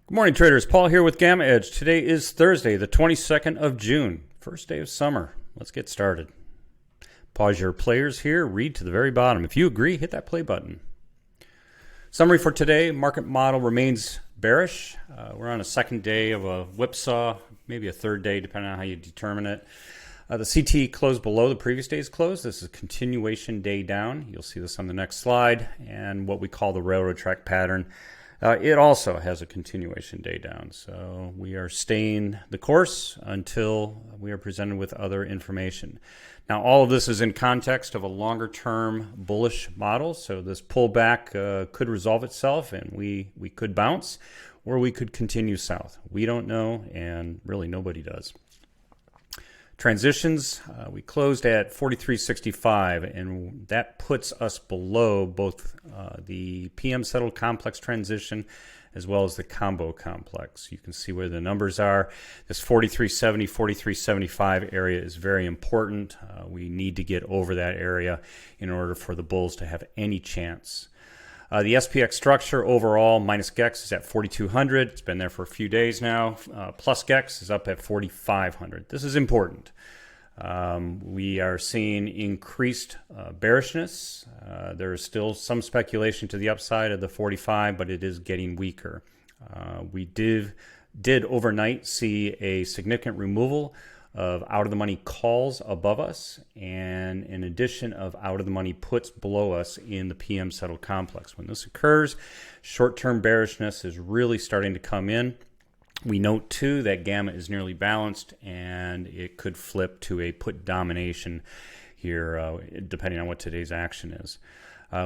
Good morning, traders. Paul here with GammaEdge. Today is Thursday, the 22nd of June, first day of summer. Let's get started. Pause your players here, read to the very bottom. If you agree, hit that play button. Summary for today, market model remains bearish. We're on a second day of a whipsaw, maybe a third day, depending on how you determine it. The CT closed below the previous day's close. This is a continuation day down. You'll see this on the next slide, and what we call the railroad track pattern. It also has a continuation day down, so we are staying the course until we are presented with other information. Now, all of this is in context of a longer-term bullish model, so this pullback could resolve itself, and we could bounce, or we could continue south. We don't know, and really nobody does. Transitions, we closed at 43.65, and that puts us below both the PM settled complex transition as well as the combo complex. You can see where the numbers are. This 43.70, 43.75 area is very important. We need to get over that area in order for the bulls to have any chance. The SPX structure overall, minus GEX, is at 4,200. It's been there for a few days now. Plus GEX is up at 4,500. This is important. We are seeing increased bearishness. There is still some speculation to the upside of the 45, but it is getting weaker. We did overnight see a significant removal of out-of-the-money calls above us, and in addition of out-of-the-money puts below us in the PM settled complex. When this occurs, short-term bearishness is really starting to come in. We note, too, that gamma is nearly balanced, and it could flip to a put domination here, depending on what today's action is.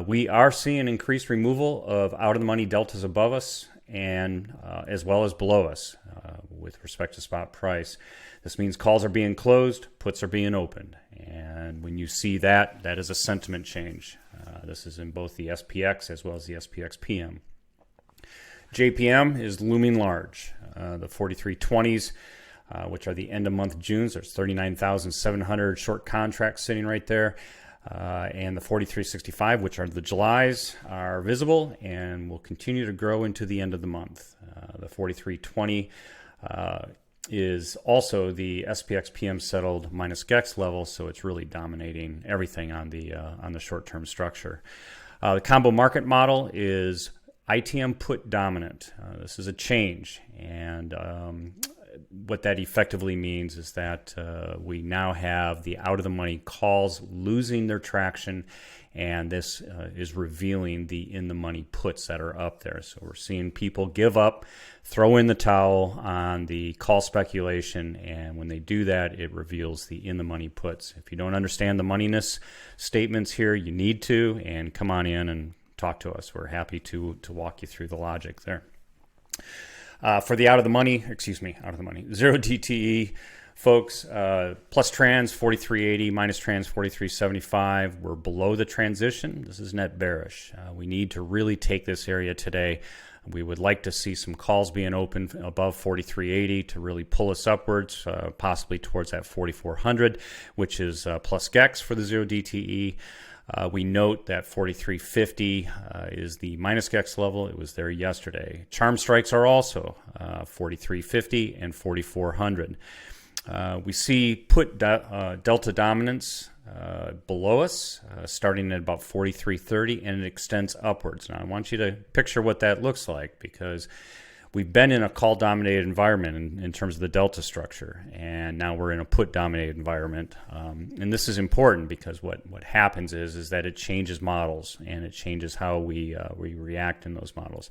We are seeing increased removal of out-of-the-money deltas above us, and as well as below us with respect to spot price. This means calls are being closed, puts are being opened. And when you see that, that is a sentiment change. This is in both the SPX as well as the SPX PM. JPM is looming large. The 43.20s, which are the end of month June's, there's 39,700 short contracts sitting right there. And the 43.65, which are the Julys, are visible and will continue to grow into the end of the month. The 43.20 is also the SPX PM settled minus GEX level, so it's really dominating everything on the short-term structure. The combo market model is ITM put dominant. This is a change, and what that effectively means is that we now have the out-of-the-money calls losing their traction, and this is revealing the in-the-money puts that are up there. So we're seeing people give up, throw in the towel on the call speculation, and when they do that, it reveals the in-the-money puts. If you don't understand the moneyness statements here, you need to, and come on in and talk to us. We're happy to walk you through the logic there. For the out of the money, zero DTE, folks, plus trans 4380, minus trans 4375. We're below the transition. This is net bearish. We need to really take this area today. We would like to see some calls being open above 4380 to really pull us upwards, possibly towards that 4400, which is plus GEX for the zero DTE. We note that 4350 is the minus GEX level. It was there yesterday. Charm strikes are also 4350 and 4400. We see put delta dominance below us, starting at about 4330, and it extends upwards. Now, I want you to picture what that looks like, because we've been in a call-dominated environment in terms of the delta structure, and now we're in a put-dominated environment. And this is important because what happens is that it changes models, and it changes how we react in those models.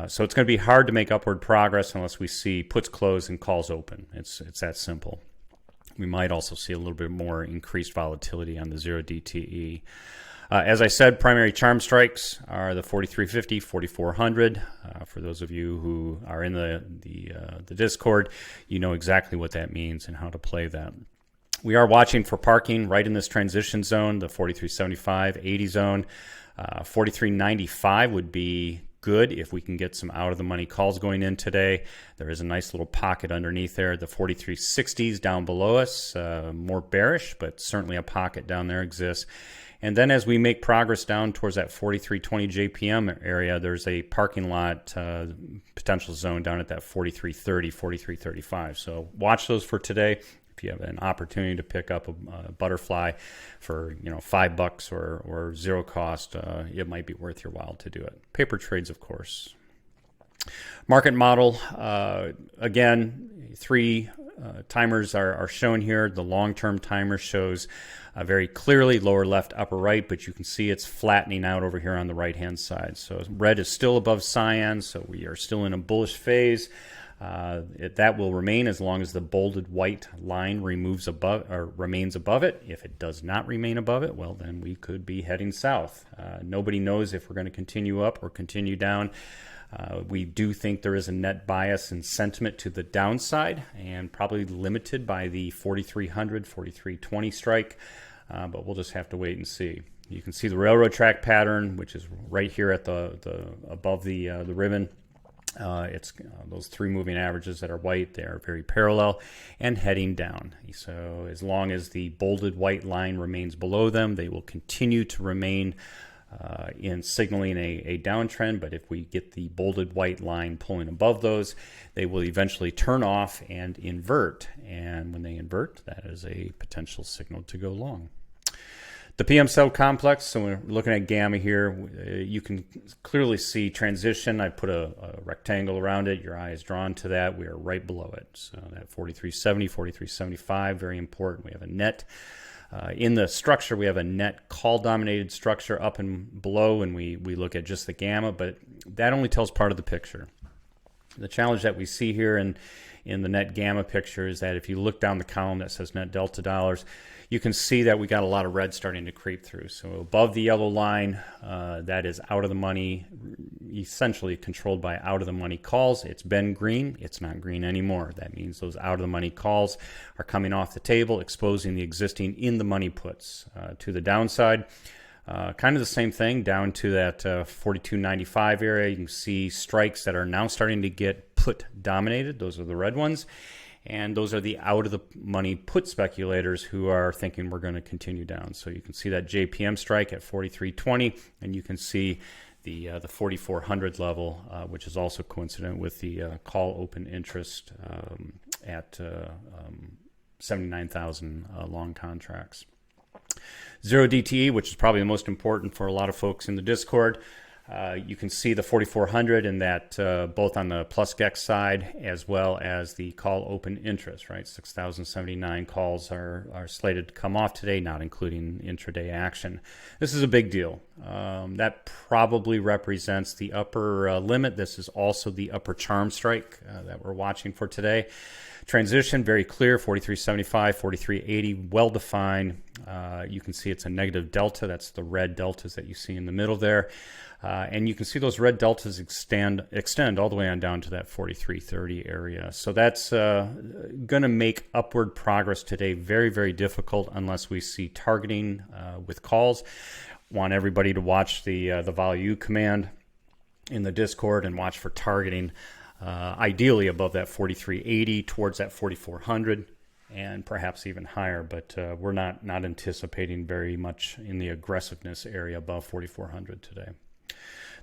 So it's going to be hard to make upward progress unless we see puts close and calls open. It's that simple. We might also see a little bit more increased volatility on the zero DTE. As I said, primary charm strikes are the 4350, 4400. For those of you who are in the Discord, you know exactly what that means and how to play that. We are watching for parking right in this transition zone, the 4375, 80 zone. 4395 would be good if we can get some out-of-the-money calls going in today. There is a nice little pocket underneath there. The 4360s down below us, more bearish, but certainly a pocket down there exists. And then as we make progress down towards that 4320 JPM area, there's a parking lot potential zone down at that 4330, 4335. So watch those for today. If you have an opportunity to pick up a butterfly for $5 or zero cost, it might be worth your while to do it. Paper trades, of course. Market model, again, 3 timers are shown here. The long-term timer shows very clearly lower left, upper right, but you can see it's flattening out over here on the right-hand side. So red is still above cyan, so we are still in a bullish phase. That will remain as long as the bolded white line remains above it. If it does not remain above it, well, then we could be heading south. Nobody knows if we're going to continue up or continue down. We do think there is a net bias in sentiment to the downside and probably limited by the 4300, 4320 strike, but we'll just have to wait and see. You can see the railroad track pattern, which is right here at the above the ribbon. It's those 3 moving averages that are white. They are very parallel and heading down. So as long as the bolded white line remains below them, they will continue to remain in signaling a downtrend. But if we get the bolded white line pulling above those, they will eventually turn off and invert. And when they invert, that is a potential signal to go long. The PM cell complex, so we're looking at gamma here, you can clearly see transition. I put a rectangle around it. Your eye is drawn to that. We are right below it. So that 4370, 4375, very important. We have a net. In the structure, we have a net call-dominated structure up and below, and we look at just the gamma, but that only tells part of the picture. The challenge that we see here in the net gamma picture is that if you look down the column that says net delta dollars, you can see that we got a lot of red starting to creep through. So above the yellow line, that is out of the money, essentially controlled by out of the money calls. It's been green. It's not green anymore. That means those out of the money calls are coming off the table, exposing the existing in the money puts to the downside. Kind of the same thing down to that 42.95 area. You can see strikes that are now starting to get put dominated. Those are the red ones. And those are the out of the money put speculators who are thinking we're going to continue down. So you can see that JPM strike at 43.20, and you can see the 4,400 level, which is also coincident with the call open interest at 79,000 long contracts. Zero DTE, which is probably the most important for a lot of folks in the Discord. You can see the 4,400 in that both on the plus GEX side as well as the call open interest, right? 6,079 calls are slated to come off today, not including intraday action. This is a big deal. That probably represents the upper limit. This is also the upper charm strike that we're watching for today. Transition, very clear, 43.75, 43.80, well-defined. You can see it's a negative delta. That's the red deltas that you see in the middle there. And you can see those red deltas extend all the way on down to that 43.30 area. So that's going to make upward progress today very, very difficult unless we see targeting with calls. Want everybody to watch the value command in the Discord and watch for targeting. Ideally above that 43.80 towards that 4,400 and perhaps even higher, but we're not anticipating very much in the aggressiveness area above 4,400 today.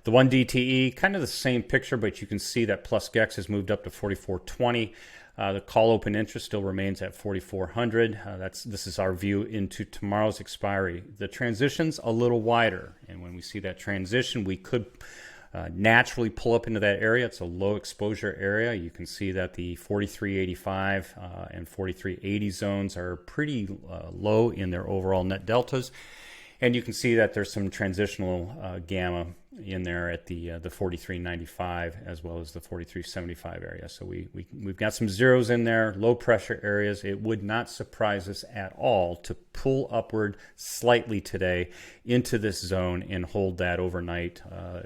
The 1 DTE, kind of the same picture, but you can see that plus GEX has moved up to 44.20. The call open interest still remains at 4,400. This is our view into tomorrow's expiry. The transition's a little wider, and when we see that transition, we could naturally pull up into that area. It's a low exposure area. You can see that the 43.85 and 43.80 zones are pretty low in their overall net deltas. And you can see that there's some transitional gamma in there at the 43.95 as well as the 43.75 area. So we've got some zeros in there, low pressure areas. It would not surprise us at all to pull upward slightly today into this zone and hold that overnight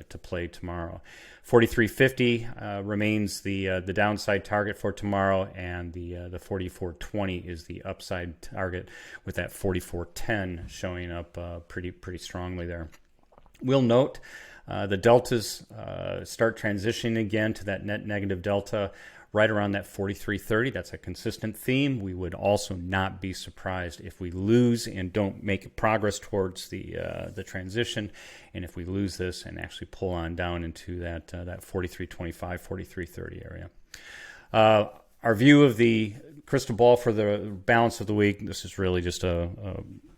to play tomorrow. 43.50 remains the downside target for tomorrow, and the 44.20 is the upside target, with that 44.10 showing up pretty strongly there. We'll note the deltas start transitioning again to that net negative delta right around that 43.30. That's a consistent theme. We would also not be surprised if we lose and don't make progress towards the transition, and if we lose this and actually pull on down into that 43.25, 43.30 area. Our view of the crystal ball for the balance of the week, this is really just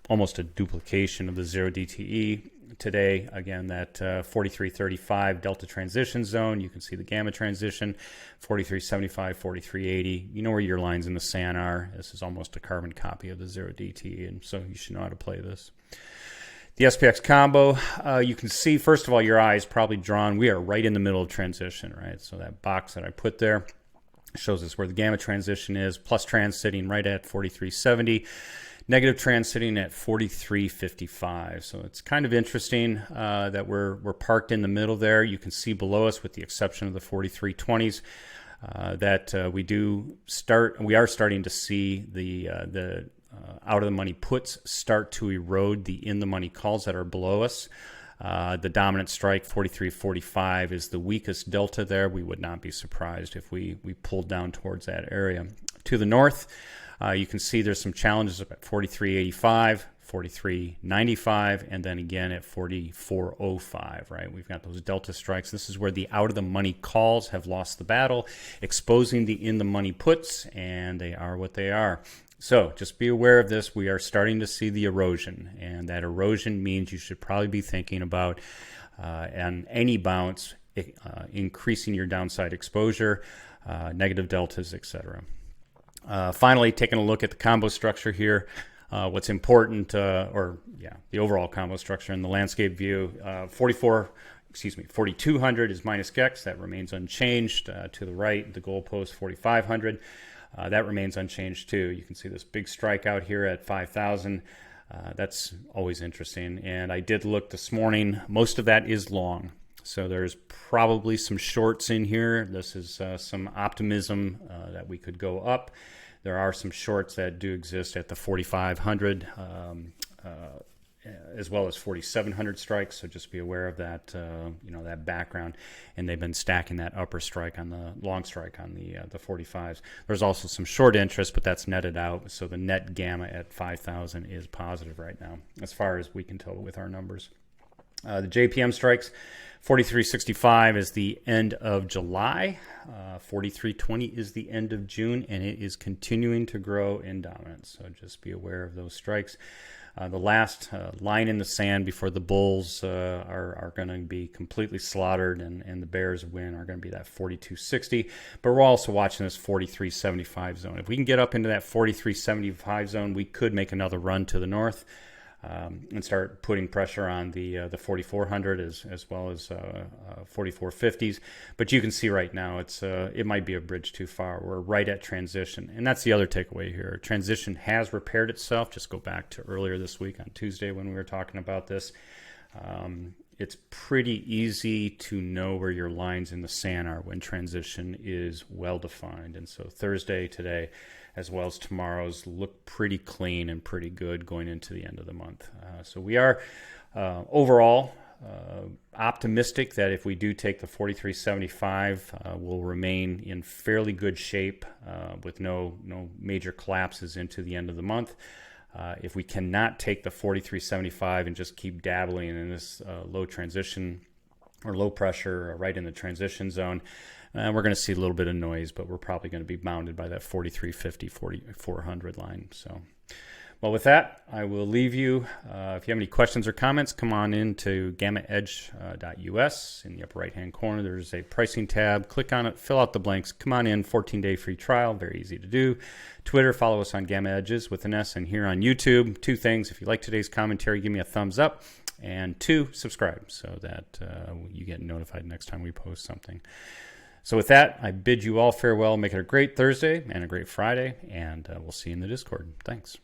almost a duplication of the 0 DTE. Today, again, that 43.35 delta transition zone. You can see the gamma transition, 43.75, 43.80. You know where your lines in the sand are. This is almost a carbon copy of the 0 DTE, and so you should know how to play this. The SPX combo, you can see, first of all, your eye is probably drawn. We are right in the middle of transition, right? So that box that I put there shows us where the gamma transition is, plus trans sitting right at 43.70. Negative trans sitting at 43.55. So it's kind of interesting that we're parked in the middle there. You can see below us, with the exception of the 43.20s, that we are starting to see the out of the money puts start to erode the in the money calls that are below us. The dominant strike, 43.45, is the weakest delta there. We would not be surprised if we pulled down towards that area. To the north, you can see there's some challenges at 43.85, 43.95, and then again at 44.05, right? We've got those delta strikes. This is where the out-of-the-money calls have lost the battle, exposing the in-the-money puts, and they are what they are. So just be aware of this. We are starting to see the erosion, and that erosion means you should probably be thinking about, on any bounce, increasing your downside exposure, negative deltas, etc. Finally, taking a look at the combo structure here, what's important, the overall combo structure in the landscape view, 4,200 is minus GEX. That remains unchanged. To the right, the goalpost 4,500. That remains unchanged too. You can see this big strike out here at 5,000. That's always interesting. And I did look this morning. Most of that is long. So there's probably some shorts in here. This is some optimism that we could go up. There are some shorts that do exist at the 4,500 as well as 4,700 strikes. So just be aware of that, that background. And they've been stacking that upper strike on the long strike on the 45s. There's also some short interest, but that's netted out. So the net gamma at 5,000 is positive right now, as far as we can tell with our numbers. The JPM strikes, 43.65 is the end of July, 43.20 is the end of June, and it is continuing to grow in dominance. So just be aware of those strikes. The last line in the sand before the bulls are going to be completely slaughtered and the bears win are going to be that 42.60. But we're also watching this 43.75 zone. If we can get up into that 43.75 zone, we could make another run to the north. And start putting pressure on the 4,400 as well as 44.50s. But you can see right now it might be a bridge too far. We're right at transition, and that's the other takeaway here. Transition has repaired itself. Just go back to earlier this week on Tuesday when we were talking about this. It's pretty easy to know where your lines in the sand are when transition is well defined, and so Thursday today, as well as tomorrow's, look pretty clean and pretty good going into the end of the month. So we are overall optimistic that if we do take the 43.75, we'll remain in fairly good shape with no major collapses into the end of the month. If we cannot take the 43.75 and just keep dabbling in this low transition or low pressure right in the transition zone, we're going to see a little bit of noise, but we're probably going to be bounded by that 43.50, 4,400 line. So, well, with that, I will leave you. If you have any questions or comments, come on in to GammaEdge.us. In the upper right-hand corner, there's a pricing tab. Click on it, fill out the blanks. Come on in, 14-day free trial, very easy to do. Twitter, follow us on GammaEdges with an S, and here on YouTube. Two things: if you like today's commentary, give me a thumbs up, and two, subscribe so that you get notified next time we post something. So with that, I bid you all farewell. Make it a great Thursday and a great Friday, and we'll see you in the Discord. Thanks.